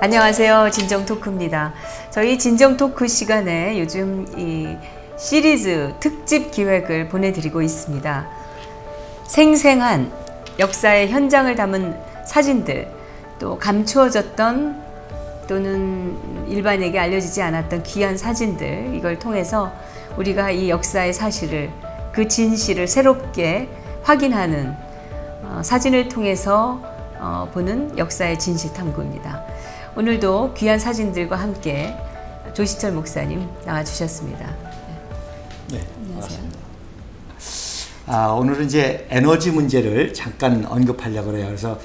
안녕하세요. 진정토크입니다. 저희 진정토크 시간에 요즘 이 시리즈 특집 기획을 보내드리고 있습니다. 생생한 역사의 현장을 담은 사진들, 또 감추어졌던 또는 일반에게 알려지지 않았던 귀한 사진들, 이걸 통해서 우리가 이 역사의 사실을, 그 진실을 새롭게 확인하는 사진을 통해서 보는 역사의 진실 탐구입니다. 오늘도 귀한 사진들과 함께 조시철 목사님 나와주셨습니다. 네, 안녕하십니까. 오늘은 이제 에너지 문제를 잠깐 언급하려고 해요. 그래서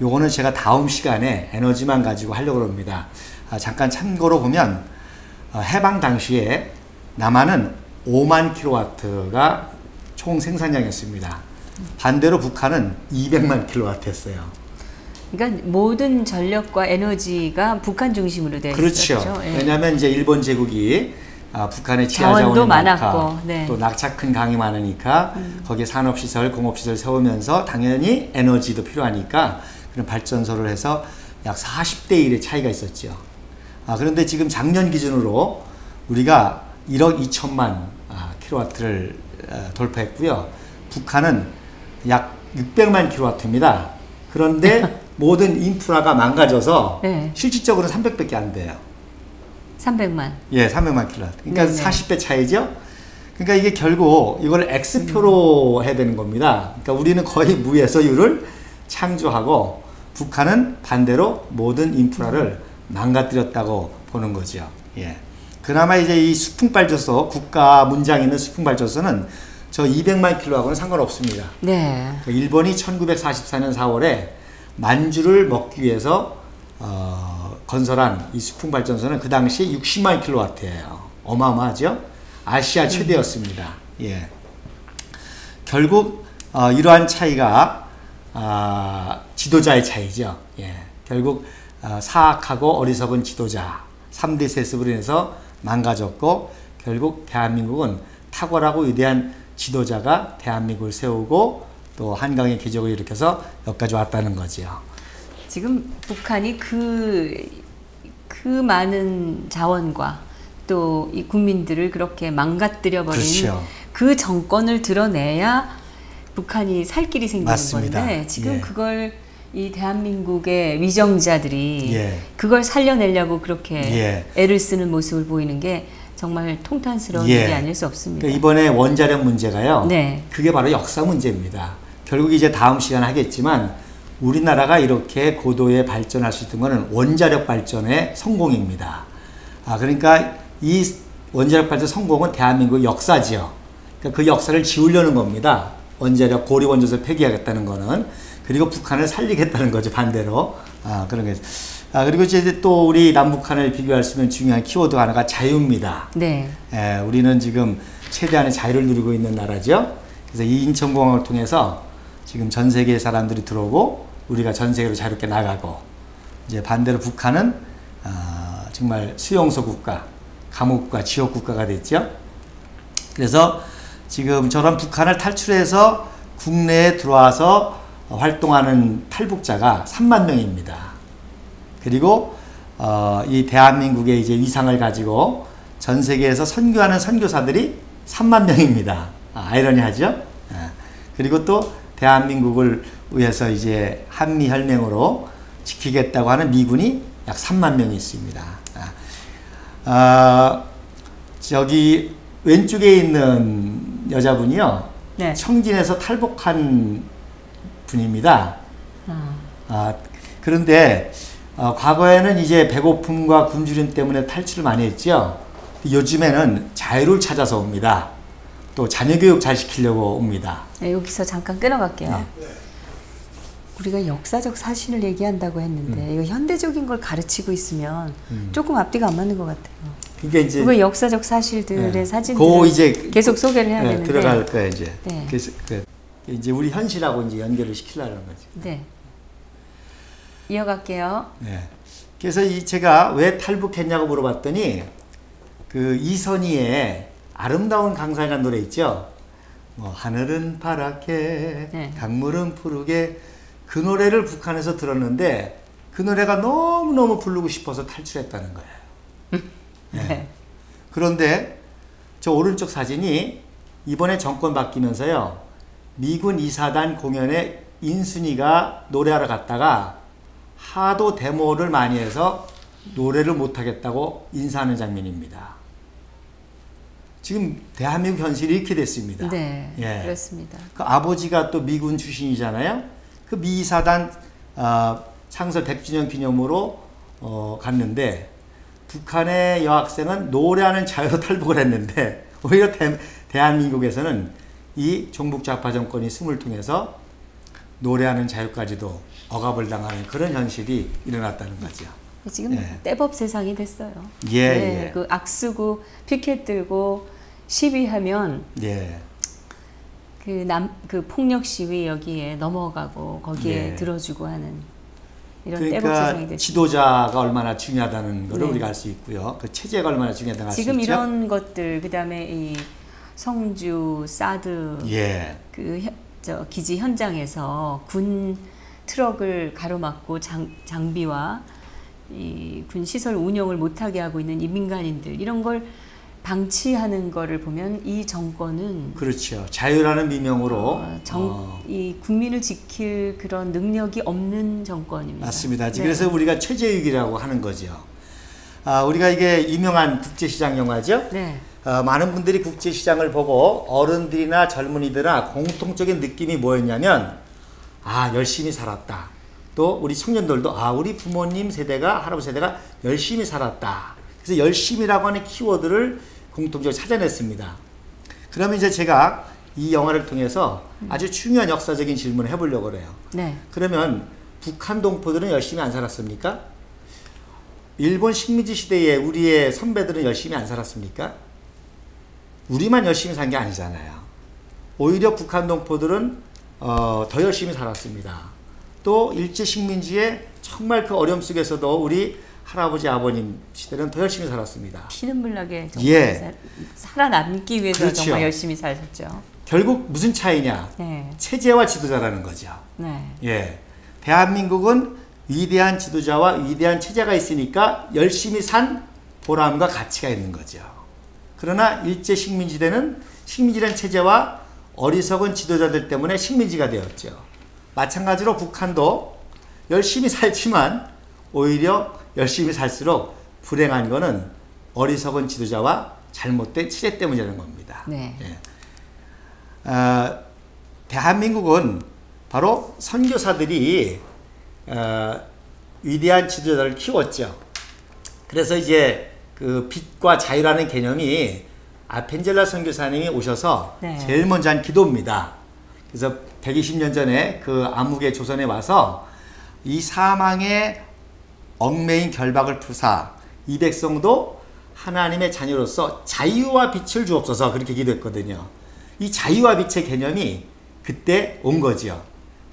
요거는 제가 다음 시간에 에너지만 가지고 하려고 합니다. 잠깐 참고로 보면 해방 당시에 남한은 5만 킬로와트가 총 생산량이었습니다. 반대로 북한은 200만 킬로와트였어요. 그러니까 모든 전력과 에너지가 북한 중심으로 되어 그렇죠. 있었죠. 예. 왜냐하면 이제 일본 제국이 북한의 지하 자원도 자원이 많았고, 네. 또 낙차 큰 강이 많으니까 거기에 산업시설, 공업시설 세우면서 당연히 에너지도 필요하니까 그런 발전소를 해서 약 40대 1의 차이가 있었죠. 그런데 지금 작년 기준으로 우리가 1억 2천만 킬로와트를 돌파했고요. 북한은 약 600만 킬로와트입니다. 그런데 모든 인프라가 망가져서 네. 실질적으로는 300밖에 안 돼요. 300만. 예, 300만 킬로와트. 그러니까 네네. 40배 차이죠. 그러니까 이게 결국 이걸 X표로 해야 되는 겁니다. 그러니까 우리는 거의 무에서유를 창조하고 북한은 반대로 모든 인프라를 망가뜨렸다고 보는 거죠. 예. 그나마 이제 이 수풍발전소, 국가 문장 있는 수풍발전소는 저 200만 킬로하고는 상관없습니다. 네. 일본이 1944년 4월에 만주를 먹기 위해서 건설한 이 수풍발전소는 그 당시 60만 킬로와트예요. 어마어마하죠? 아시아 최대였습니다. 예. 결국 이러한 차이가 지도자의 차이죠. 예. 결국 사악하고 어리석은 지도자 3대 세습으로 인해서 망가졌고 결국 대한민국은 탁월하고 위대한 지도자가 대한민국을 세우고 또 한강의 기적을 일으켜서 여기까지 왔다는 거죠. 지금 북한이 그 많은 자원과 또 이 국민들을 그렇게 망가뜨려 버린 그렇죠. 그 정권을 드러내야 북한이 살 길이 생기는 맞습니다. 건데 지금 예. 그걸 이 대한민국의 위정자들이 예. 그걸 살려내려고 그렇게 예. 애를 쓰는 모습을 보이는 게 정말 통탄스러운 예. 일이 아닐 수 없습니다. 그러니까 이번에 원자력 문제가요. 네. 그게 바로 역사 문제입니다. 결국 이제 다음 시간 하겠지만 우리나라가 이렇게 고도의 발전할 수 있던 것은 원자력 발전의 성공입니다. 그러니까 이 원자력 발전 성공은 대한민국 역사지요. 그러니까 그 역사를 지우려는 겁니다. 원자력 고리 원전소 폐기하겠다는 거는. 그리고 북한을 살리겠다는 거죠. 반대로. 그런 게. 그리고 이제 또 우리 남북한을 비교할 수 있는 중요한 키워드가 하나가 자유입니다. 네. 우리는 지금 최대한의 자유를 누리고 있는 나라죠. 그래서 이 인천공항을 통해서 지금 전 세계의 사람들이 들어오고 우리가 전 세계로 자유롭게 나가고 이제 반대로 북한은 정말 수용소 국가, 감옥국가, 지옥국가가 됐죠. 그래서 지금 저런 북한을 탈출해서 국내에 들어와서 활동하는 탈북자가 3만 명입니다. 그리고 이 대한민국의 이제 위상을 가지고 전 세계에서 선교하는 선교사들이 3만 명입니다. 아이러니하죠? 그리고 또 대한민국을 위해서 이제 한미혈맹으로 지키겠다고 하는 미군이 약 3만 명이 있습니다. 저기 왼쪽에 있는 여자분이요. 네. 청진에서 탈북한 분입니다. 그런데 과거에는 이제 배고픔과 굶주림 때문에 탈출을 많이 했죠. 요즘에는 자유를 찾아서 옵니다. 또 자녀교육 잘 시키려고 옵니다. 네, 여기서 잠깐 끊어갈게요. 네. 우리가 역사적 사실을 얘기한다고 했는데 이거 현대적인 걸 가르치고 있으면 조금 앞뒤가 안 맞는 것 같아요. 그게 이제 그 역사적 사실들의 네. 사진들을 이제 계속 소개를 해야 되는데 들어갈 거예요 이제. 네. 그래서 이제 우리 현실하고 이제 연결을 시키려는 거죠. 네. 이어갈게요. 네. 그래서 제가 왜 탈북했냐고 물어봤더니 그 이선희의 아름다운 강산이라는 노래 있죠. 뭐 하늘은 파랗게 네. 강물은 푸르게 그 노래를 북한에서 들었는데 그 노래가 너무너무 부르고 싶어서 탈출했다는 거예요. 네. 네. 그런데 저 오른쪽 사진이 이번에 정권 바뀌면서요. 미군 이사단 공연에 인순이가 노래하러 갔다가 하도 데모를 많이 해서 노래를 못하겠다고 인사하는 장면입니다. 지금 대한민국 현실이 이렇게 됐습니다. 네, 예. 그렇습니다. 그 아버지가 또 미군 출신이잖아요. 그 미 이사단 창설 100주년 기념으로 갔는데 북한의 여학생은 노래하는 자유로 탈북을 했는데 오히려 대한민국에서는 이 종북 좌파 정권이 숨을 통해서 노래하는 자유까지도 억압을 당하는 그런 현실이 일어났다는 거죠. 지금 예. 떼법 세상이 됐어요. 예, 네, 예. 그 악쓰고 피켓 들고 시위하면 예. 그 폭력 시위 여기에 넘어가고 거기에 예. 들어주고 하는 이런 떼법 세상이 그러니까 됐습니다. 지도자가 얼마나 중요하다는 것을 네. 우리가 알 수 있고요. 그 체제가 얼마나 중요하다는 걸 알 수 있죠. 지금 이런 것들 그다음에 이 성주 사드 예. 저 기지 현장에서 군 트럭을 가로막고 장비와 이 군 시설 운영을 못하게 하고 있는 이 민간인들 이런 걸 방치하는 거를 보면 이 정권은 그렇죠. 자유라는 미명으로 이 국민을 지킬 그런 능력이 없는 정권입니다. 맞습니다. 네. 그래서 우리가 체제위기라고 하는 거죠. 우리가 이게 유명한 국제시장 영화죠. 네. 많은 분들이 국제시장을 보고 어른들이나 젊은이들아 공통적인 느낌이 뭐였냐면 열심히 살았다. 또 우리 청년들도 우리 부모님 세대가 할아버지 세대가 열심히 살았다. 그래서 열심히라고 하는 키워드를 공통적으로 찾아냈습니다. 그러면 이제 제가 이 영화를 통해서 아주 중요한 역사적인 질문을 해보려고 그래요. 네. 그러면 북한 동포들은 열심히 안 살았습니까? 일본 식민지 시대에 우리의 선배들은 열심히 안 살았습니까? 우리만 열심히 산 게 아니잖아요. 오히려 북한 동포들은 더 열심히 살았습니다. 또 일제 식민지에 정말 그 어려움 속에서도 우리 할아버지 아버님 시대는 더 열심히 살았습니다. 피눈물 나게 정말 예. 살아남기 위해서 그렇죠. 정말 열심히 사셨죠. 결국 무슨 차이냐? 네. 체제와 지도자라는 거죠. 네. 예. 대한민국은 위대한 지도자와 위대한 체제가 있으니까 열심히 산 보람과 가치가 있는 거죠. 그러나 일제 식민지대는 식민지라는 체제와 어리석은 지도자들 때문에 식민지가 되었죠. 마찬가지로 북한도 열심히 살지만 오히려 열심히 살수록 불행한 거는 어리석은 지도자와 잘못된 체제 때문이라는 겁니다. 네. 예. 대한민국은 바로 선교사들이 위대한 지도자를 키웠죠. 그래서 이제 그 빛과 자유라는 개념이 아펜젤라 선교사님이 오셔서 네. 제일 먼저 한 기도입니다. 그래서 120년 전에 그 암흑의 조선에 와서 이 사망의 얽매인 결박을 푸사 이 백성도 하나님의 자녀로서 자유와 빛을 주옵소서 그렇게 기도했거든요. 이 자유와 빛의 개념이 그때 온 거지요.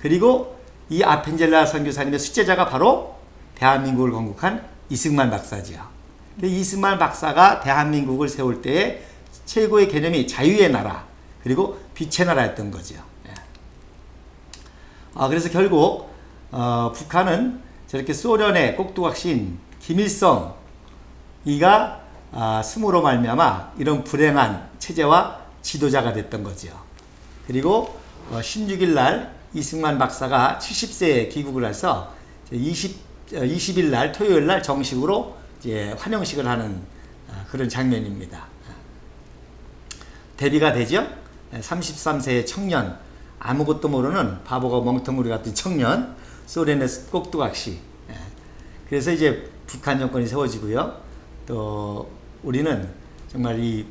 그리고 이 아펜젤라 선교사님의 수제자가 바로 대한민국을 건국한 이승만 박사지요. 근데 이승만 박사가 대한민국을 세울 때의 최고의 개념이 자유의 나라 그리고 빛의 나라였던 거죠. 그래서 결국 북한은 저렇게 소련의 꼭두각시인 김일성 이가 스무로 말미암아 이런 불행한 체제와 지도자가 됐던 거죠. 그리고 16일 날 이승만 박사가 70세에 귀국을 해서 20일 날 토요일 날 정식으로 이제 환영식을 하는 그런 장면입니다. 데뷔가 되죠. 33세의 청년, 아무것도 모르는 바보가 멍텅구리 같은 청년, 소련의 꼭두각시. 그래서 이제 북한 정권이 세워지고요. 또 우리는 정말 이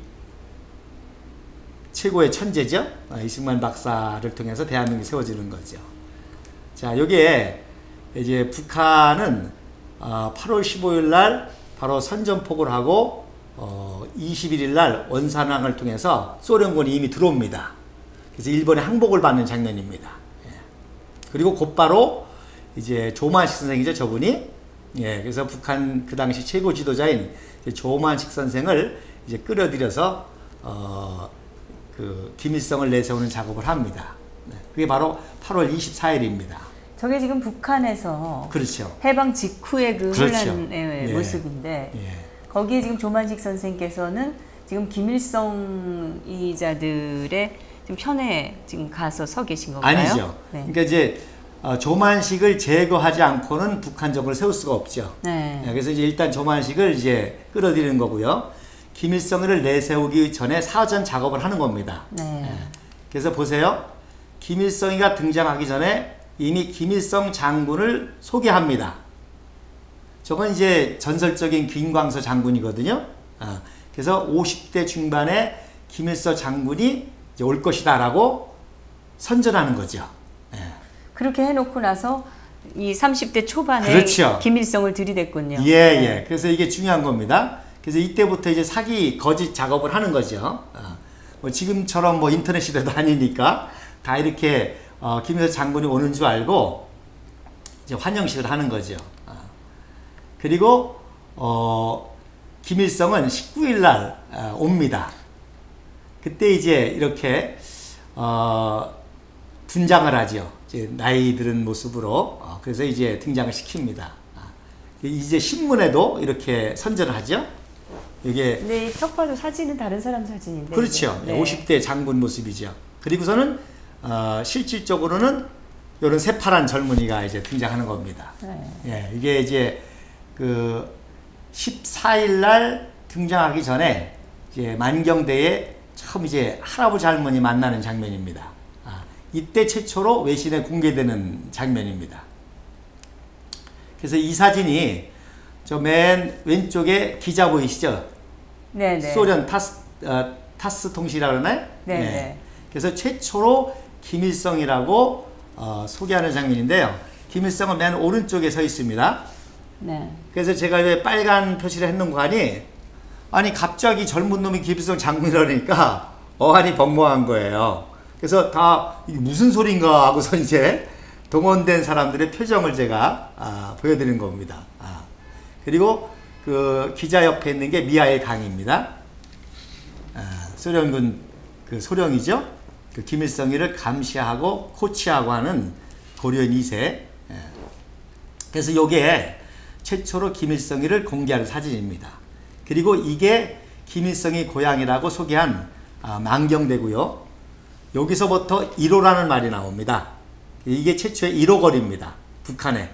최고의 천재죠. 이승만 박사를 통해서 대한민국이 세워지는 거죠. 자, 여기에 이제 북한은 8월 15일 날 바로 선전포고를 하고 21일 날 원산항을 통해서 소련군이 이미 들어옵니다. 그래서 일본의 항복을 받는 장면입니다. 그리고 곧바로 이제 조만식 선생이죠, 저분이. 그래서 북한 그 당시 최고 지도자인 조만식 선생을 이제 끌어들여서 그 김일성을 내세우는 작업을 합니다. 그게 바로 8월 24일입니다. 저게 지금 북한에서 그렇죠. 해방 직후의 그 그렇죠. 혼란의 예. 모습인데 예. 거기에 지금 조만식 선생께서는 지금 김일성이자들의 지금 편에 지금 가서 서 계신 건가요? 아니죠. 네. 그러니까 이제 조만식을 제거하지 않고는 북한정부를 세울 수가 없죠. 네. 그래서 이제 일단 조만식을 이제 끌어들이는 거고요. 김일성을 내세우기 전에 사전 작업을 하는 겁니다. 네. 그래서 보세요. 김일성이가 등장하기 전에 이미 김일성 장군을 소개합니다. 저건 이제 전설적인 김광서 장군이거든요. 그래서 50대 중반에 김일성 장군이 이제 올 것이다라고 선전하는 거죠. 그렇게 해놓고 나서 이 30대 초반에 그렇죠. 김일성을 들이댔군요. 예, 예. 그래서 이게 중요한 겁니다. 그래서 이때부터 이제 사기 거짓 작업을 하는 거죠. 뭐 지금처럼 뭐 인터넷 시대도 아니니까 다 이렇게 김일성 장군이 오는 줄 알고 이제 환영식을 하는 거죠. 그리고 김일성은 19일 날 옵니다. 그때 이제 이렇게 분장을 하죠. 이제 나이 들은 모습으로. 그래서 이제 등장을 시킵니다. 이제 신문에도 이렇게 선전을 하죠. 이게 근데 턱 봐도 사진은 다른 사람 사진인데. 그렇죠. 네. 50대 장군 모습이죠. 그리고서는 실질적으로는 이런 새파란 젊은이가 이제 등장하는 겁니다. 네. 예, 이게 이제 그 14일 날 등장하기 전에 이제 만경대에 처음 이제 할아버지 할머니 만나는 장면입니다. 이때 최초로 외신에 공개되는 장면입니다. 그래서 이 사진이 저 맨 왼쪽에 기자 보이시죠? 네네. 소련 타스 통신이라고 그러나요? 네네. 네. 그래서 최초로 김일성이라고 소개하는 장면인데요. 김일성은 맨 오른쪽에 서 있습니다. 네. 그래서 제가 왜 빨간 표시를 했는 거 아니 갑자기 젊은 놈이 김일성 장군이라니까 어안이 벙벙한 거예요. 그래서 다 이게 무슨 소린가 하고서 이제 동원된 사람들의 표정을 제가 보여드린 겁니다. 그리고 그 기자 옆에 있는 게 미하일 강입니다. 소련군 그 소령이죠. 그 김일성이를 감시하고 코치하고 하는 고려인 2세. 그래서 요게 최초로 김일성이를 공개하는 사진입니다. 그리고 이게 김일성이 고향이라고 소개한 만경대고요. 여기서부터 1호라는 말이 나옵니다. 이게 최초의 1호 거리입니다. 북한에.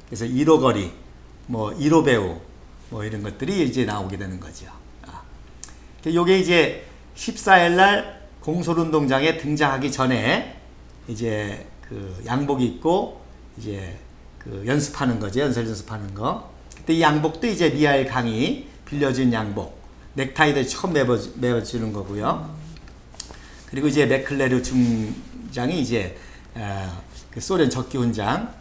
그래서 1호 거리, 뭐 1호 배우, 뭐 이런 것들이 이제 나오게 되는 거죠. 요게 이제 14일 날 공설운동장에 등장하기 전에 이제 그 양복 입고 이제 그 연습하는 거죠. 연설 연습하는 거. 그때 이 양복도 이제 미하일 강이 빌려준 양복. 넥타이도 처음 매어주는 거고요. 그리고 이제 맥클레르 중장이 이제 그 소련 적기훈장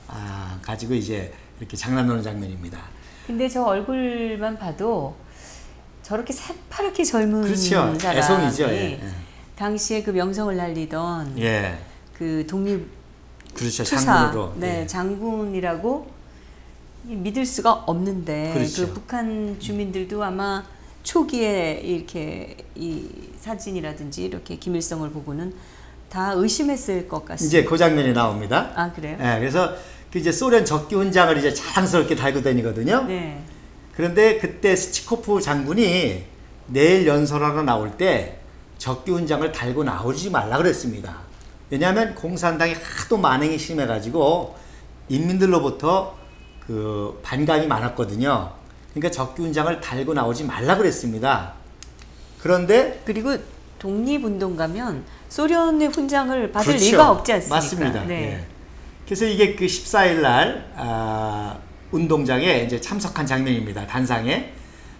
가지고 이제 이렇게 장난하는 장면입니다. 근데 저 얼굴만 봐도 저렇게 새파랗게 젊은 그렇죠. 사람이 애송이죠. 예. 당시에 그 명성을 날리던 예. 그 독립 그렇죠. 투사, 장군으로. 네, 예. 장군이라고 믿을 수가 없는데 그렇죠. 그 북한 주민들도 아마 초기에 이렇게 이 사진이라든지 이렇게 김일성을 보고는 다 의심했을 것 같습니다. 이제 그 장면이 나옵니다. 아, 그래요? 예, 그래서 그 이제 소련 적기훈장을 이제 자랑스럽게 달고 다니거든요. 네. 그런데 그때 스치코프 장군이 내일 연설하러 나올 때 적기훈장을 달고 나오지 말라 그랬습니다. 왜냐하면 공산당이 하도 만행이 심해가지고 인민들로부터 그 반감이 많았거든요. 그러니까 적기훈장을 달고 나오지 말라 그랬습니다. 그런데 그리고 독립운동 가면 소련의 훈장을 받을 그렇죠. 리가 없지 않습니까? 맞습니다. 네. 예. 그래서 이게 그 14일 날 운동장에 이제 참석한 장면입니다. 단상에.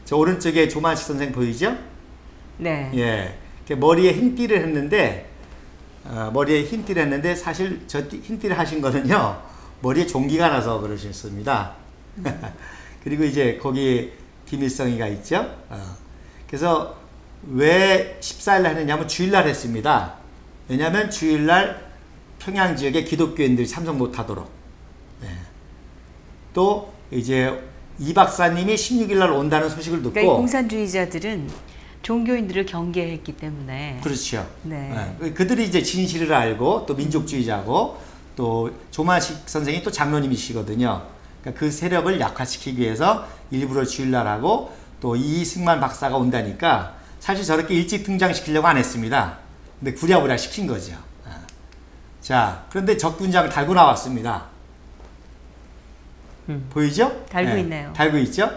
저 오른쪽에 조만식 선생 보이죠? 네. 예. 머리에 흰띠를 했는데 사실 저 흰띠를 하신 거는요. 머리에 종기가 나서 그러셨습니다. 그리고 이제 거기 김일성이가 있죠. 그래서 왜 14일 날 했느냐면 주일날 했습니다. 왜냐하면 주일날 평양 지역에 기독교인들이 참석 못하도록. 네. 또 이제 이 박사님이 16일 날 온다는 소식을 듣고. 그러니까 이 공산주의자들은 종교인들을 경계했기 때문에. 그렇죠. 네. 그들이 이제 진실을 알고 또 민족주의자고 또 조만식 선생이 또 장로님이시거든요. 그러니까 그 세력을 약화시키기 위해서 일부러 주일날하고 또 이승만 박사가 온다니까 사실 저렇게 일찍 등장시키려고 안 했습니다. 근데 부랴부랴 시킨 거죠. 자, 그런데 적군장을 달고 나왔습니다. 보이죠? 달고 있네요. 달고 있죠?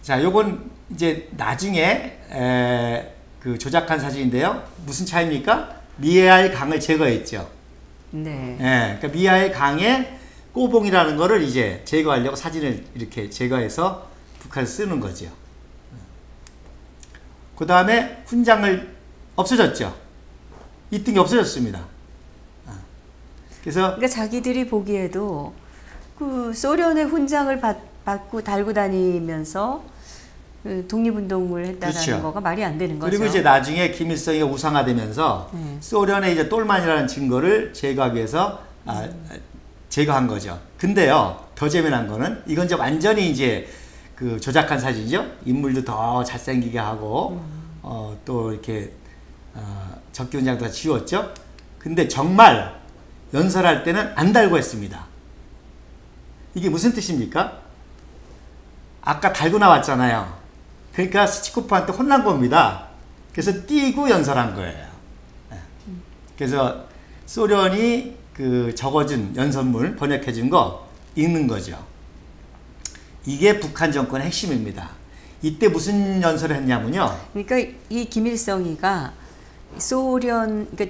자, 요건 이제 나중에 그 조작한 사진인데요. 무슨 차이입니까? 미알 강을 제거했죠. 네. 그러니까 미알 강의 꼬봉이라는 거를 이제 제거하려고 사진을 이렇게 제거해서 북한에서 쓰는 거죠. 그 다음에 훈장을 없어졌죠. 이 등이 없어졌습니다. 그래서 그러니까 자기들이 보기에도 그 소련의 훈장을 받고 달고 다니면서 그 독립운동을 했다는 그렇죠. 거가 말이 안 되는 거죠. 그리고 이제 나중에 김일성이 우상화되면서 소련의 이제 똘만이라는 증거를 제거하기 위해서 제거한 거죠. 근데요, 더 재미난 거는 이건 이제 완전히 이제 그 조작한 사진이죠. 인물도 더 잘생기게 하고 또 이렇게 적기훈장도 다 지웠죠. 근데 정말 연설할 때는 안 달고 했습니다. 이게 무슨 뜻입니까? 아까 달고 나왔잖아요. 그러니까 스치코프한테 혼난 겁니다. 그래서 띄고 연설한 거예요. 그래서 소련이 그 적어준 연설문 번역해준 거 읽는 거죠. 이게 북한 정권의 핵심입니다. 이때 무슨 연설을 했냐면요. 그러니까 이 김일성이가 그러니까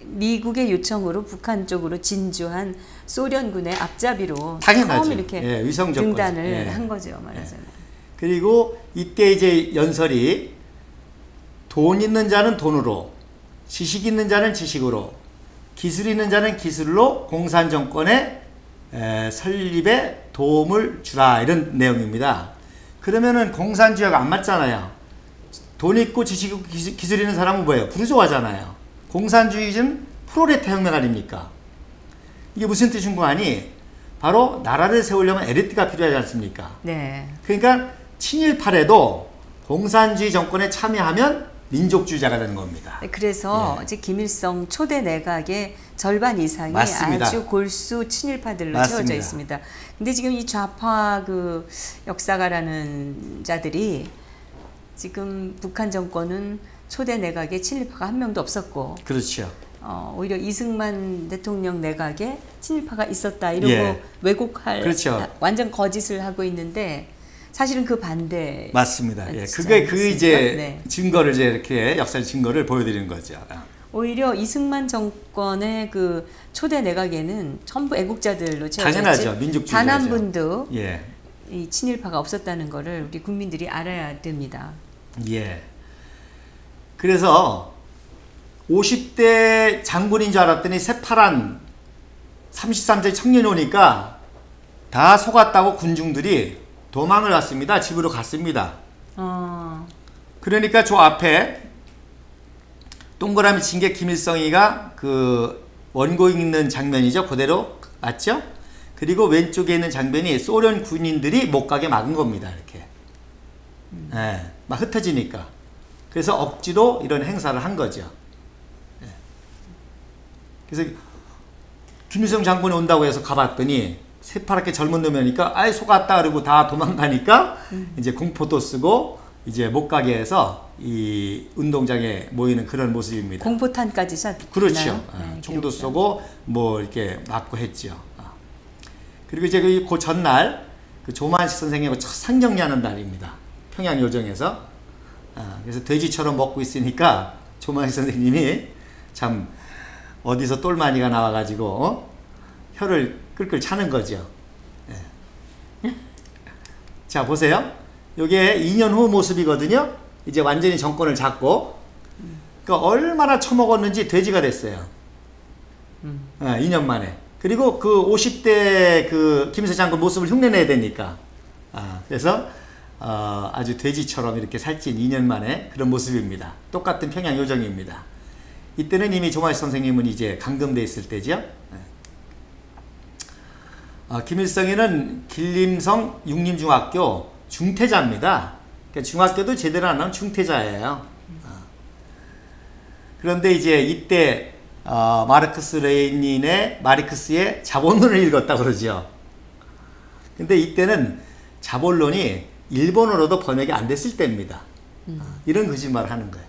미국의 요청으로 북한 쪽으로 진주한 소련군의 앞잡이로 당연하죠. 처음 이렇게 위성 등단을 한 거죠, 말하자면. 그리고 이때 이제 연설이 돈 있는 자는 돈으로, 지식 있는 자는 지식으로, 기술 있는 자는 기술로 공산 정권의 설립에 도움을 주라 이런 내용입니다. 그러면은 공산주의가 안 맞잖아요. 돈 있고 지식 있고 기술 있는 사람은 뭐예요? 부르주아잖아요. 공산주의는 프로레타 혁명 아닙니까? 이게 무슨 뜻인 거 아니? 바로 나라를 세우려면 엘리트가 필요하지 않습니까? 네. 그러니까 친일파래도 공산주의 정권에 참여하면 민족주의자가 되는 겁니다. 그래서 이제 김일성 초대 내각의 절반 이상이 맞습니다. 아주 골수 친일파들로 맞습니다. 채워져 있습니다. 근데 지금 이 좌파 그 역사가라는 자들이 지금 북한 정권은 초대 내각에 친일파가 한 명도 없었고, 그렇죠. 오히려 이승만 대통령 내각에 친일파가 있었다 이러고 왜곡할 그렇죠. 완전 거짓을 하고 있는데 사실은 그 반대. 맞습니다. 그게 그 이제 증거를 이제 이렇게 역사적 증거를 보여드리는 거죠. 오히려 이승만 정권의 그 초대 내각에는 전부 애국자들로 채워졌지. 당연하죠. 민족주의자죠. 단 한 분도 이 친일파가 없었다는 거를 우리 국민들이 알아야 됩니다. 그래서 50대 장군인 줄 알았더니 새파란 33세 청년이 오니까 다 속았다고 군중들이 도망을 갔습니다. 집으로 갔습니다. 그러니까 저 앞에 동그라미 친 게 김일성이가 그 원고 있는 장면이죠. 그대로 맞죠? 그리고 왼쪽에 있는 장면이 소련 군인들이 못 가게 막은 겁니다. 이렇게. 막 흩어지니까. 그래서 억지로 이런 행사를 한 거죠. 그래서 김일성 장군이 온다고 해서 가봤더니 새파랗게 젊은 놈이니까 아이 속았다 그러고 다 도망가니까 이제 공포도 쓰고 이제 못 가게 해서 이 운동장에 모이는 그런 모습입니다. 공포탄까지 쐈나요? 그렇죠. 총도 쏘고 뭐 이렇게 맞고 했죠. 그리고 이제 그 전날 그 조만식 선생님하고 첫 상정리하는 날입니다. 평양 요정에서. 그래서 돼지처럼 먹고 있으니까 조만식 선생님이 참 어디서 똘마니가 나와가지고 혀를 끌끌 차는 거죠. 자, 보세요. 요게 2년 후 모습이거든요. 이제 완전히 정권을 잡고 그러니까 얼마나 처먹었는지 돼지가 됐어요. 2년 만에. 그리고 그 50대 그 김일성 장군 모습을 흉내내야 되니까. 그래서 아주 돼지처럼 이렇게 살찐 2년 만에 그런 모습입니다. 똑같은 평양 요정입니다. 이때는 이미 조만식 선생님은 이제 감금돼 있을 때죠. 김일성이는 길림성 육림중학교 중퇴자입니다. 그러니까 중학교도 제대로 안 나온 중퇴자예요. 그런데 이제 이때 마르크스의 자본론을 읽었다고 그러죠. 근데 이때는 자본론이 일본어로도 번역이 안 됐을 때입니다. 이런 거짓말을 하는 거예요.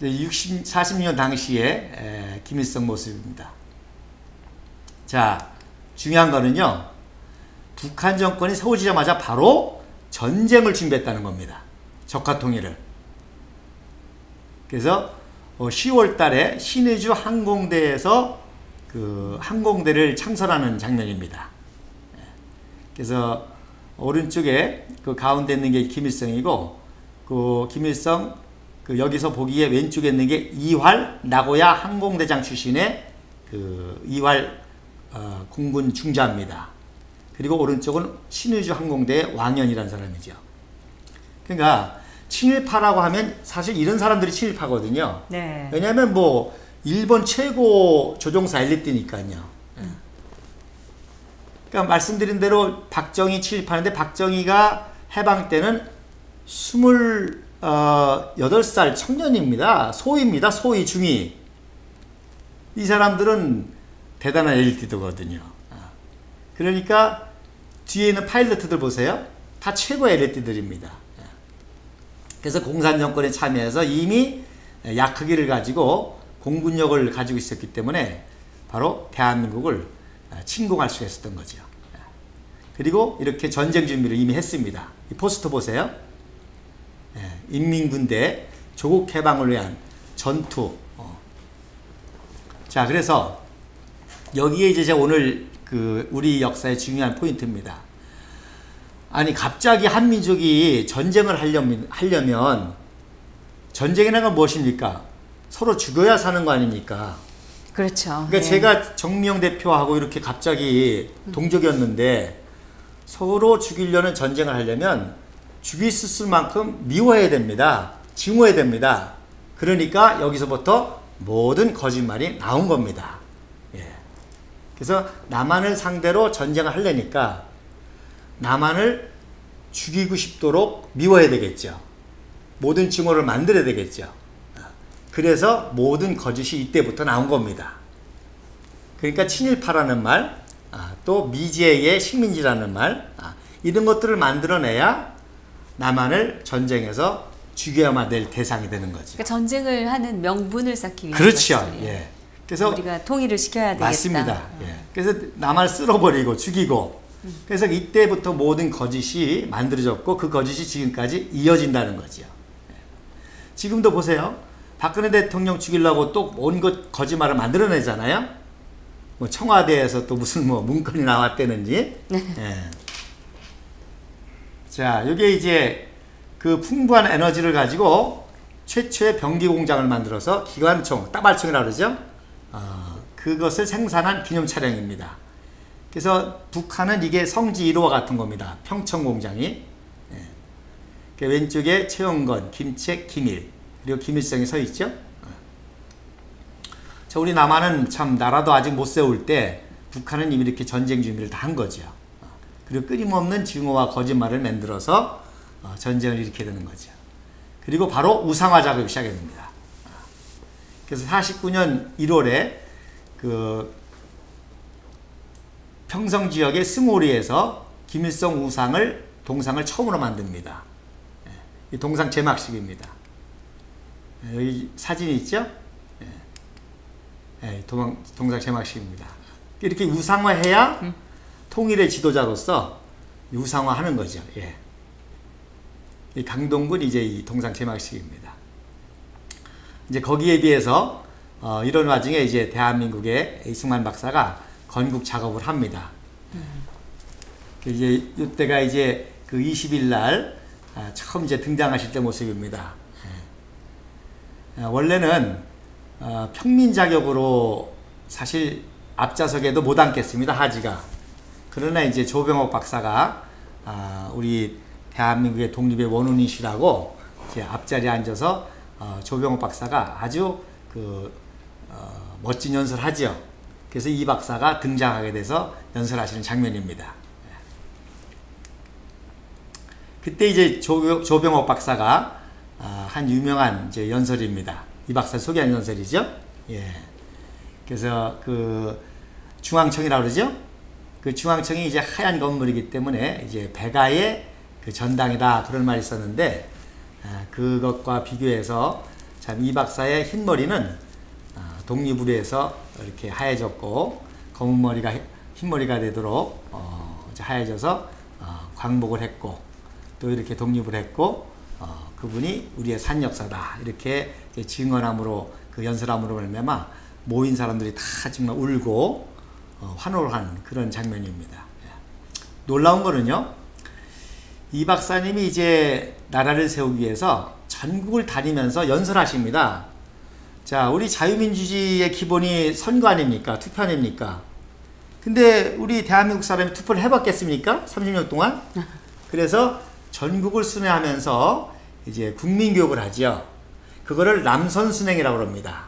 40년 당시에 김일성 모습입니다. 자, 중요한 거는요. 북한 정권이 세워지자마자 바로 전쟁을 준비했다는 겁니다. 적화통일을. 그래서 10월 달에 신의주 항공대에서 그 항공대를 창설하는 장면입니다. 그래서 오른쪽에 그 가운데 있는 게 김일성이고, 그 김일성 그 여기서 보기에 왼쪽에 있는 게 이활 나고야 항공대장 출신의 그 이활 공군 중자입니다. 그리고 오른쪽은 신의주 항공대의 왕연이라는 사람이죠. 그러니까 친일파라고 하면 사실 이런 사람들이 친일파거든요. 네. 왜냐하면 뭐 일본 최고 조종사 엘리트니까요. 그러니까 말씀드린 대로 박정희 친일파인데, 박정희가 해방 때는 28살 청년입니다. 소위입니다. 소위 중위. 이 사람들은 대단한 엘리트거든요. 그러니까 뒤에 있는 파일럿들 보세요. 다 최고의 엘리트들입니다. 그래서 공산정권에 참여해서 이미 약학기를 가지고 공군력을 가지고 있었기 때문에 바로 대한민국을 침공할 수 있었던 거죠. 그리고 이렇게 전쟁 준비를 이미 했습니다. 이 포스터 보세요. 인민군대 조국 해방을 위한 전투. 자, 그래서 여기에 이제 제가 오늘 그 우리 역사의 중요한 포인트입니다. 아니, 갑자기 한 민족이 전쟁을 하려면 전쟁이라는 건 무엇입니까? 서로 죽어야 사는 거 아닙니까? 그렇죠. 그러니까 제가 정미영 대표하고 이렇게 갑자기 동족이었는데 서로 죽이려는 전쟁을 하려면 죽일 수 있을 만큼 미워해야 됩니다. 증오해야 됩니다. 그러니까 여기서부터 모든 거짓말이 나온 겁니다. 예. 그래서 남한을 상대로 전쟁을 하려니까 남한을 죽이고 싶도록 미워해야 되겠죠. 모든 증오를 만들어야 되겠죠. 그래서 모든 거짓이 이때부터 나온 겁니다. 그러니까 친일파라는 말, 또 미제의 식민지라는 말, 이런 것들을 만들어내야 남한을 전쟁에서 죽여야만 될 대상이 되는 거죠. 그러니까 전쟁을 하는 명분을 쌓기 위한 그렇죠. 것이죠. 예. 그래서 우리가 통일을 시켜야 되겠다. 맞습니다. 예. 그래서 남한을 쓸어버리고 죽이고, 그래서 이때부터 모든 거짓이 만들어졌고 그 거짓이 지금까지 이어진다는 거죠. 지금도 보세요. 박근혜 대통령 죽이려고 또 온 것 거짓말을 만들어내잖아요. 뭐 청와대에서 또 무슨 뭐 문건이 나왔다는지. 예. 자, 이게 이제 그 풍부한 에너지를 가지고 최초의 병기 공장을 만들어서 기관총, 따발총이라고 그러죠. 그것을 생산한 기념 차량입니다. 그래서 북한은 이게 성지 1호와 같은 겁니다. 평청 공장이. 예. 왼쪽에 최영건, 김책, 김일, 그리고 김일성이 서 있죠. 자, 우리 남한은 참 나라도 아직 못 세울 때 북한은 이미 이렇게 전쟁 준비를 다 한 거죠. 그리고 끊임없는 증오와 거짓말을 만들어서 전쟁을 일으키게 되는 거죠. 그리고 바로 우상화 작업이 시작이 됩니다. 그래서 49년 1월에 그 평성 지역의 스모리에서 김일성 동상을 처음으로 만듭니다. 이 동상 제막식입니다. 여기 사진이 있죠? 동상 제막식입니다. 이렇게 우상화해야 통일의 지도자로서 우상화하는 거죠. 예. 이 강동군 이제 이 동상 제막식입니다. 이제 거기에 비해서 이런 와중에 이제 대한민국의 이승만 박사가 건국 작업을 합니다. 이제 이때가 이제 그 20일 날 처음 이제 등장하실 때 모습입니다. 원래는 평민 자격으로 사실 앞좌석에도 못 앉겠습니다. 하지가. 그러나 이제 조병옥 박사가 우리 대한민국의 독립의 원혼이시라고 이제 앞자리에 앉아서 조병옥 박사가 아주 그 멋진 연설을 하죠. 그래서 이 박사가 등장하게 돼서 연설하시는 장면입니다. 그때 이제 조병옥 박사가 한 유명한 이제 연설입니다. 이 박사 소개한 연설이죠. 예. 그래서 그 중앙청이라고 그러죠. 그 중앙청이 이제 하얀 건물이기 때문에 이제 백아의 그 전당이다 그런 말이 있었는데, 그것과 비교해서 참 이 박사의 흰머리는 독립으로해서 이렇게 하얘졌고, 검은 머리가 흰머리가 되도록 이제 하얘져서 광복을 했고, 또 이렇게 독립을 했고, 그분이 우리의 산 역사다 이렇게 증언함으로, 그 연설함으로 말미암아 모인 사람들이 다 정말 울고 환호를 한 그런 장면입니다. 놀라운 거는요, 이 박사님이 이제 나라를 세우기 위해서 전국을 다니면서 연설하십니다. 자, 우리 자유민주주의의 기본이 선거 아닙니까? 투표 아닙니까? 근데 우리 대한민국 사람이 투표를 해봤겠습니까? 30년 동안? 그래서 전국을 순회하면서 이제 국민교육을 하죠. 그거를 남선순행이라고 합니다.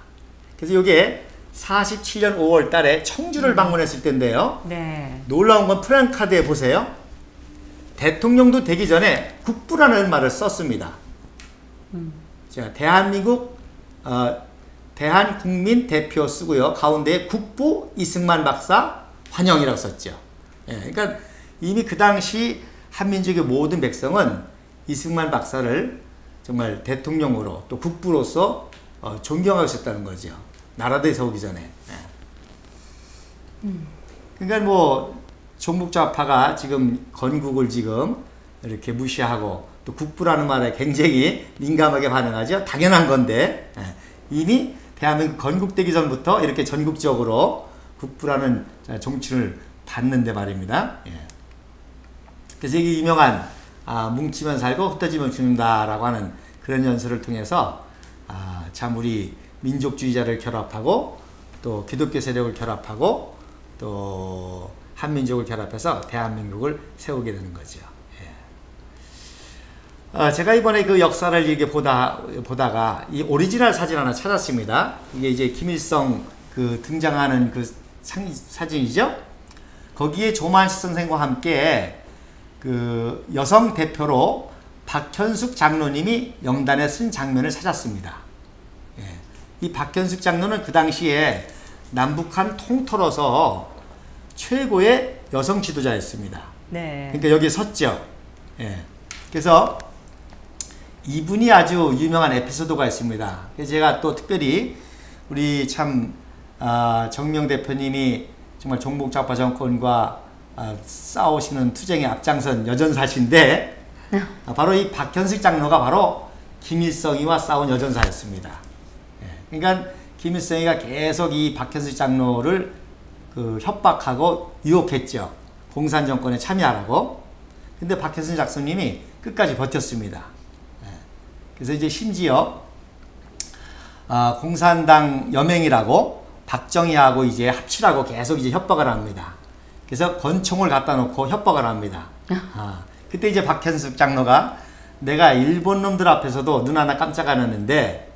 그래서 이게 47년 5월 달에 청주를 방문했을 때인데요. 네. 놀라운 건 프랑카드에 보세요. 대통령도 되기 전에 국부라는 말을 썼습니다. 자, 대한민국 대한국민 대표 쓰고요. 가운데 국부 이승만 박사 환영이라고 썼죠. 예, 그러니까 이미 그 당시 한민족의 모든 백성은 이승만 박사를 정말 대통령으로 또 국부로서 존경하고 있었다는 거죠. 나라도 세우기 전에. 예. 그러니까 뭐 종북좌파가 지금 건국을 지금 이렇게 무시하고 또 국부라는 말에 굉장히 민감하게 반응하죠. 당연한 건데, 이미 대한민국 건국되기 전부터 이렇게 전국적으로 국부라는 정치를 받는데 말입니다. 예. 그래서 이게 유명한 뭉치면 살고 흩어지면 죽는다라고 하는 그런 연설을 통해서 참 우리 민족주의자를 결합하고 또 기독교 세력을 결합하고 또 한민족을 결합해서 대한민국을 세우게 되는 거죠. 예. 제가 이번에 그 역사를 이렇게 보다가 이 오리지널 사진 하나 찾았습니다. 이게 이제 김일성 그 등장하는 그 사진이죠. 거기에 조만식 선생과 함께 그 여성 대표로 박현숙 장로님이 영단에 쓴 장면을 찾았습니다. 예. 이 박현숙 장로는 그 당시에 남북한 통틀어서 최고의 여성 지도자였습니다. 네. 그러니까 여기에 섰죠. 예. 그래서 이분이 아주 유명한 에피소드가 있습니다. 그래서 제가 또 특별히 우리 참 정명 대표님이 정말 종북좌파 정권과 싸우시는 투쟁에 앞장선 여전사신데 바로 이 박현숙 장로가 바로 김일성이와 싸운 여전사였습니다. 예. 그러니까 김일성이가 계속 이 박현숙 장로를 그 협박하고 유혹했죠. 공산정권에 참여하라고. 근데 박현숙 작성님이 끝까지 버텼습니다. 예. 그래서 이제 심지어 공산당 여맹이라고 박정희하고 이제 합치라고 계속 이제 협박을 합니다. 그래서 권총을 갖다 놓고 협박을 합니다. 그때 이제 박현숙 장로가 내가 일본 놈들 앞에서도 눈 하나 깜짝 안 했는데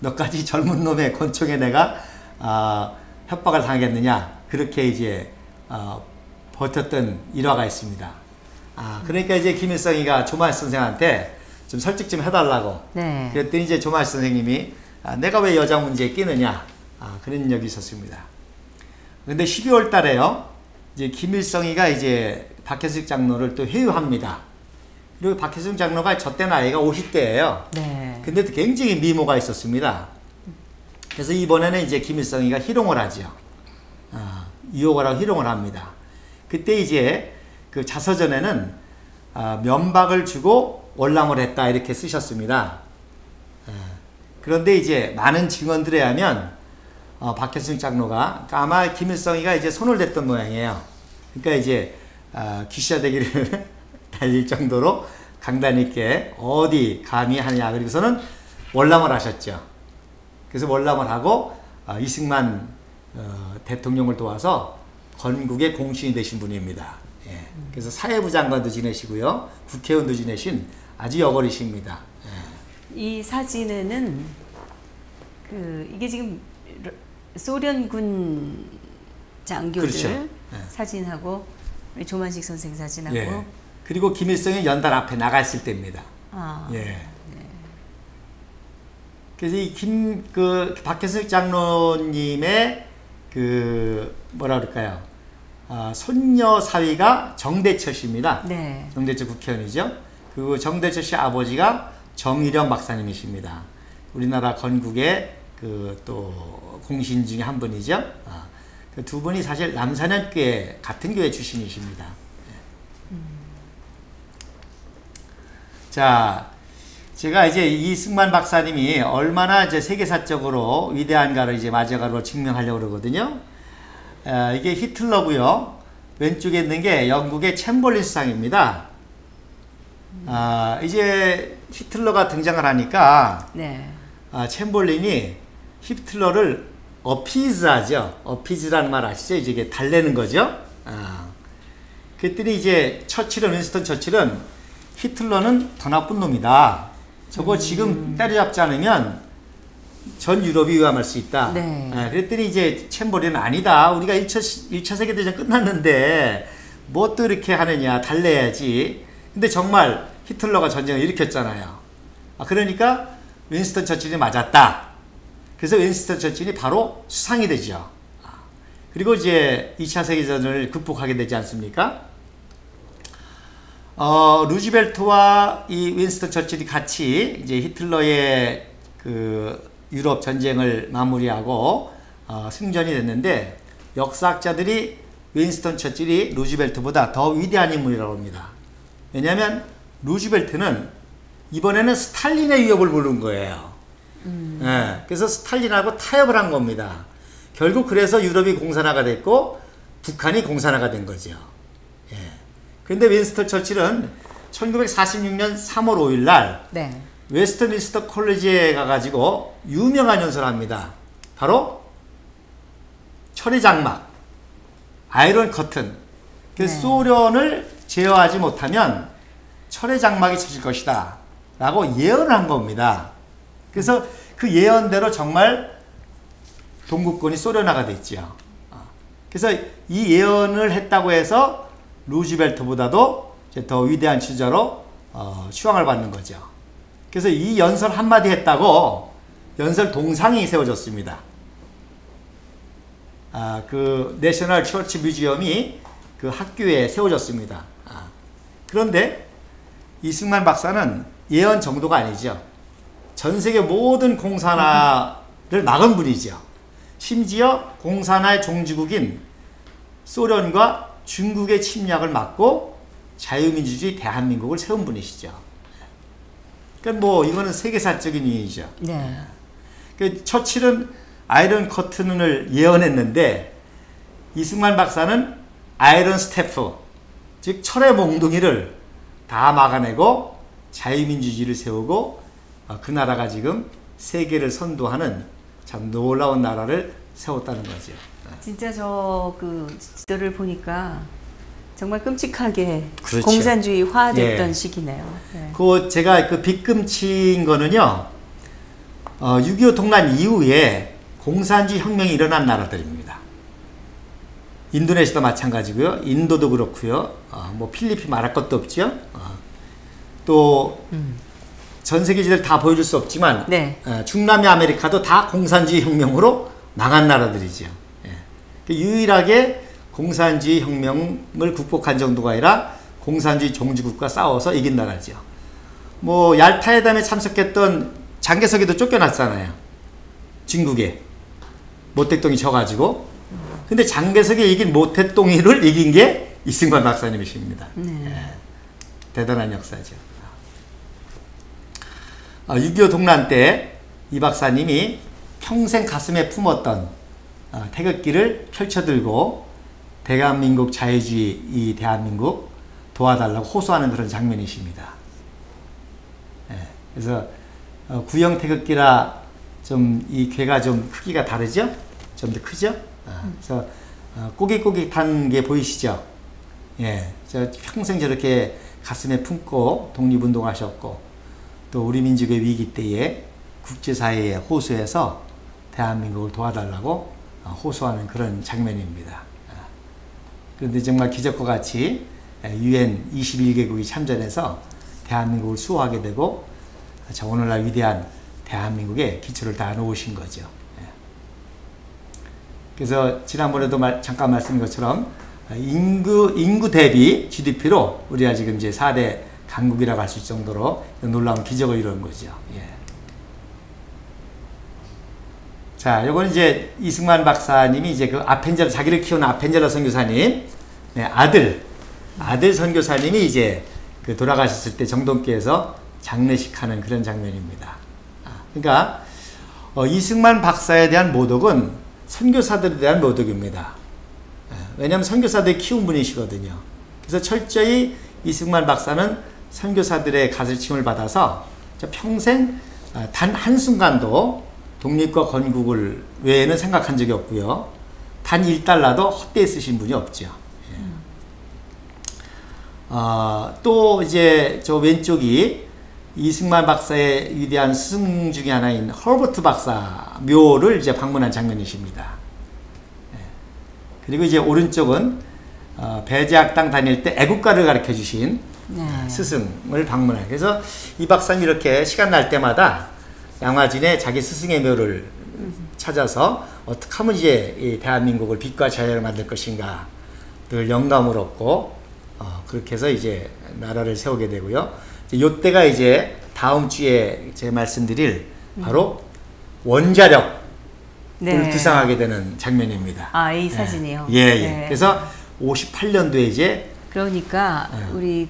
너까지 젊은 놈의 권총에 내가 협박을 당하겠느냐, 그렇게 이제 버텼던 일화가 있습니다. 그러니까 이제 김일성이가 조만식 선생한테 좀 설득 좀 해달라고. 네. 그랬더니 이제 조만식 선생님이 내가 왜 여자 문제에 끼느냐, 그런 적이 있었습니다. 근데 12월 달에요, 이제 김일성이가 이제 박현숙 장로를 또 회유합니다. 그리고 박현숙 장로가 저때 나이가 50대예요. 네. 근데 또 굉장히 미모가 있었습니다. 그래서 이번에는 이제 김일성이가 희롱을 하죠. 유혹을 하고 희롱을 합니다. 그때 이제 그 자서전에는 면박을 주고 월남을 했다 이렇게 쓰셨습니다. 그런데 이제 많은 증언들에 하면 박현숙 장로가 아마 김일성이가 이제 손을 댔던 모양이에요. 그러니까 이제 귀시자대기를 달릴 정도로 강단 있게 어디 감히 하냐, 그리고서는 월남을 하셨죠. 그래서 월남을 하고 이승만 대통령을 도와서 건국의 공신이 되신 분입니다. 예. 그래서 사회부 장관도 지내시고요, 국회의원도 지내신 아주 여걸이십니다. 예. 이 사진에는 이게 지금 소련군 장교들 그렇죠. 예. 사진하고 우리 조만식 선생 사진하고. 예. 그리고 김일성이 연단 앞에 나가 있을 때입니다. 예. 네. 그래서 그 박혜석 장로님의 뭐라 그럴까요? 손녀 사위가 정대철 씨입니다. 네. 정대철 국회의원이죠. 그리고 정대철 씨 아버지가 정일영 박사님이십니다. 우리나라 건국의 또 공신 중에 한 분이죠. 그 두 분이 사실 남산현교회 같은 교회 출신이십니다. 자, 제가 이제 이승만 박사님이 얼마나 이제 세계사적으로 위대한가를 이제 마저가로 증명하려고 그러거든요. 이게 히틀러고요. 왼쪽에 있는 게 영국의 챔벌린 수상입니다. 이제 히틀러가 등장을 하니까 네. 챔벌린이 히틀러를 어피즈하죠. 어피즈라는 말 아시죠? 이제 이게 달래는 거죠. 그랬더니 이제 윈스턴 처칠은 히틀러는 더 나쁜 놈이다. 저거 지금 때려잡지 않으면 전 유럽이 위험할 수 있다. 네. 그랬더니 이제 챔버린은 아니다. 우리가 1차 세계대전 끝났는데 뭐 또 이렇게 하느냐. 달래야지. 근데 정말 히틀러가 전쟁을 일으켰잖아요. 그러니까 윈스턴 처칠이 맞았다. 그래서 윈스턴 처칠이 바로 수상이 되죠. 그리고 이제 2차 세계대전을 극복하게 되지 않습니까? 루즈벨트와 이 윈스턴 처칠이 같이 이제 히틀러의 유럽 전쟁을 마무리하고 승전이 됐는데 역사학자들이 윈스턴 처칠이 루즈벨트보다 더 위대한 인물이라고 합니다. 왜냐하면 루즈벨트는 이번에는 스탈린의 위협을 부른 거예요. 그래서 스탈린하고 타협을 한 겁니다. 결국 그래서 유럽이 공산화가 됐고 북한이 공산화가 된 거죠. 그런데 윈스턴 처칠은 1946년 3월 5일 날 네. 웨스트민스터 콜리지에 가가지고 유명한 연설을 합니다. 바로 철의 장막, 아이런 커튼. 그 소련을 제어하지 못하면 철의 장막이 쳐질 것이다 라고 예언을 한 겁니다. 그래서 그 예언대로 정말 동구권이 소련화가 됐죠. 그래서 이 예언을 했다고 해서 루즈벨트보다도 더 위대한 지도자로 추앙을 받는 거죠. 그래서 이 연설 한마디 했다고 연설 동상이 세워졌습니다. 그 내셔널 처치 뮤지엄이 그 학교에 세워졌습니다. 그런데 이승만 박사는 예언 정도가 아니죠. 전 세계 모든 공산화를 막은 분이죠. 심지어 공산화의 종주국인 소련과 중국의 침략을 막고 자유민주주의 대한민국을 세운 분이시죠. 그러니까 뭐 이거는 세계사적인 의미죠. 네. 그 처칠은 아이런 커튼을 예언했는데 이승만 박사는 아이런 스태프, 즉 철의 몽둥이를 다 막아내고 자유민주주의를 세우고 그 나라가 지금 세계를 선도하는 참 놀라운 나라를 세웠다는 거죠. 진짜 지도를 보니까 정말 끔찍하게 그렇죠. 공산주의화됐던 시기네요. 네. 제가 빗금치인 거는요, 6.25 동란 이후에 공산주의 혁명이 일어난 나라들입니다. 인도네시아도 마찬가지고요, 인도도 그렇고요, 뭐 필리핀 말할 것도 없죠. 또 전 세계지들 다 보여줄 수 없지만 네. 중남미 아메리카도 다 공산주의 혁명으로 망한 나라들이죠. 유일하게 공산주의 혁명을 극복한 정도가 아니라 공산주의 종주국과 싸워서 이긴 나라죠. 뭐 얄타회담에 참석했던 장개석이도 쫓겨났잖아요. 중국에 모택동이 져가지고. 근데 장개석이 이긴 모택동이를 이긴 게 이승만 박사님이십니다. 대단한 역사죠. 6.25 동란 때 이 박사님이 평생 가슴에 품었던 태극기를 펼쳐들고 대한민국 자유주의 이 대한민국 도와달라고 호소하는 그런 장면이십니다. 그래서 구형 태극기라 좀 이 괴가 좀 크기가 다르죠? 좀 더 크죠? 그래서 꼬깃꼬깃한 게 보이시죠? 저 평생 저렇게 가슴에 품고 독립운동하셨고 또 우리 민족의 위기 때에 국제사회에 호소해서 대한민국을 도와달라고 호소하는 그런 장면입니다. 그런데 정말 기적과 같이 UN 21개국이 참전해서 대한민국을 수호하게 되고 오늘날 위대한 대한민국의 기초를 다 놓으신 거죠. 예. 그래서 지난번에도 잠깐 말씀드린 것처럼 인구 대비 GDP로 우리가 지금 이제 4대 강국이라고 할 수 있을 정도로 놀라운 기적을 이룬 거죠. 예. 자, 요건 이제 이승만 박사님이 이제 그 아펜젤러, 자기를 키우는 아펜젤러 선교사님, 네, 아들 선교사님이 이제 그 돌아가셨을 때 정동교에서 장례식 하는 그런 장면입니다. 그러니까 이승만 박사에 대한 모독은 선교사들에 대한 모독입니다. 왜냐하면 선교사들이 키운 분이시거든요. 그래서 철저히 이승만 박사는 선교사들의 가르침을 받아서 평생 단 한순간도 독립과 건국을 외에는 생각한 적이 없고요. 단 1달러도 헛되이 쓰신 분이 없죠. 또 이제 저 왼쪽이 이승만 박사의 위대한 스승 중에 하나인 허버트 박사 묘를 이제 방문한 장면이십니다. 그리고 이제 오른쪽은 배제학당 다닐 때 애국가를 가르쳐 주신 스승을 방문해요. 그래서 이 박사님 이렇게 시간 날 때마다 양화진에 자기 스승의 묘를 찾아서 어떻게 하면 이제 이 대한민국을 빛과 자유를 만들 것인가 늘 영감을 얻고 그렇게 해서 이제 나라를 세우게 되고요. 요때가 이제 다음 주에 제가 말씀드릴 바로 원자력을 구상하게 되는 장면입니다. 아, 이 사진이요? 예. 네. 그래서 58년도에 이제 그러니까 우리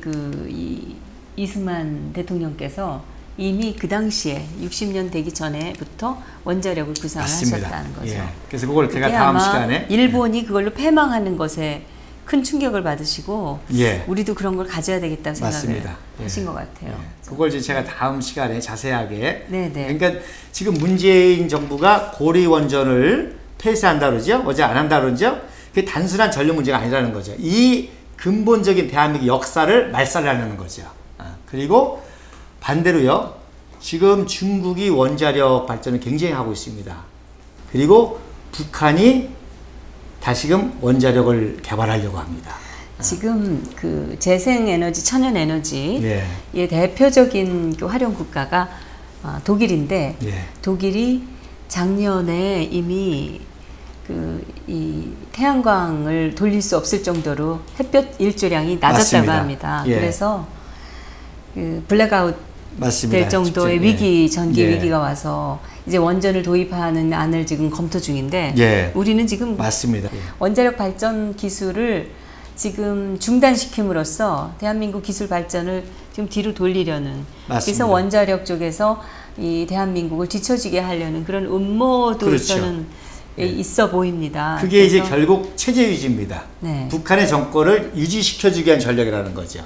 이승만 대통령께서 이미 그 당시에 60년 되기 전에부터 원자력을 구상을 하셨다는 거죠. 예. 그래서 그걸 제가 다음 시간에 일본이 그걸로 패망하는 것에 큰 충격을 받으시고 우리도 그런 걸 가져야 되겠다고 생각을 하신 것 같아요. 그걸 이제 제가 다음 시간에 자세하게 그러니까 지금 문재인 정부가 고리 원전을 폐쇄한다 그러죠. 어제 안 한다 그러죠. 그게 단순한 전력 문제가 아니라는 거죠. 이 근본적인 대한민국 역사를 말살하려는 거죠. 그리고 반대로요. 지금 중국이 원자력 발전을 굉장히 하고 있습니다. 그리고 북한이 다시금 원자력을 개발하려고 합니다. 지금 그 재생에너지, 천연에너지의 대표적인 그 활용 국가가 독일인데 독일이 작년에 이미 이 태양광을 돌릴 수 없을 정도로 햇볕 일조량이 낮았다고 합니다. 그래서 그 블랙아웃 될 정도의 위기, 전기 위기가 와서 이제 원전을 도입하는 안을 지금 검토 중인데 우리는 지금 원자력 발전 기술을 지금 중단시킴으로써 대한민국 기술 발전을 지금 뒤로 돌리려는 그래서 원자력 쪽에서 이 대한민국을 뒤처지게 하려는 그런 음모도 저는 있어 보입니다. 그게 이제 결국 체제 유지입니다. 북한의 정권을 유지시켜주기 위한 전략이라는 거죠.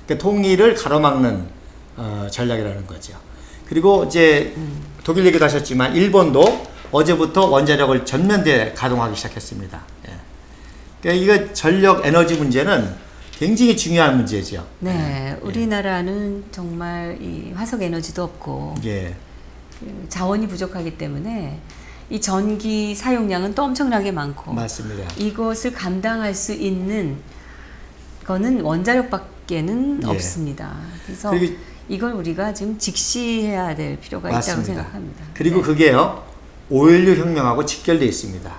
그러니까 통일을 가로막는 전략이라는 거죠. 그리고 이제 독일 얘기도 하셨지만 일본도 어제부터 원자력을 전면대 가동하기 시작했습니다. 그러니까 이거 전력 에너지 문제는 굉장히 중요한 문제죠. 우리나라는 정말 이 화석 에너지도 없고 그 자원이 부족하기 때문에 이 전기 사용량은 또 엄청나게 많고 이것을 감당할 수 있는 거는 원자력밖에는 없습니다. 그래서 이걸 우리가 지금 직시해야 될 필요가 있다고 생각합니다. 그리고 그게요 5.16 혁명하고 직결되어 있습니다.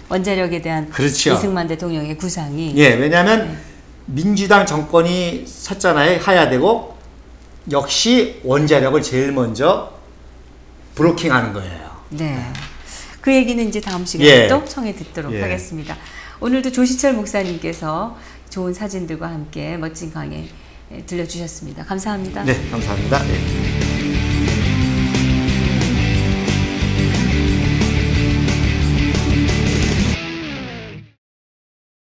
원자력에 대한 이승만 대통령의 구상이 왜냐하면 민주당 정권이 섰잖아요. 해야 되고 역시 원자력을 제일 먼저 브로킹하는 거예요. 그 얘기는 이제 다음 시간에 또 청해 듣도록 하겠습니다. 오늘도 조시철 목사님께서 좋은 사진들과 함께 멋진 강의 들려주셨습니다. 감사합니다. 감사합니다.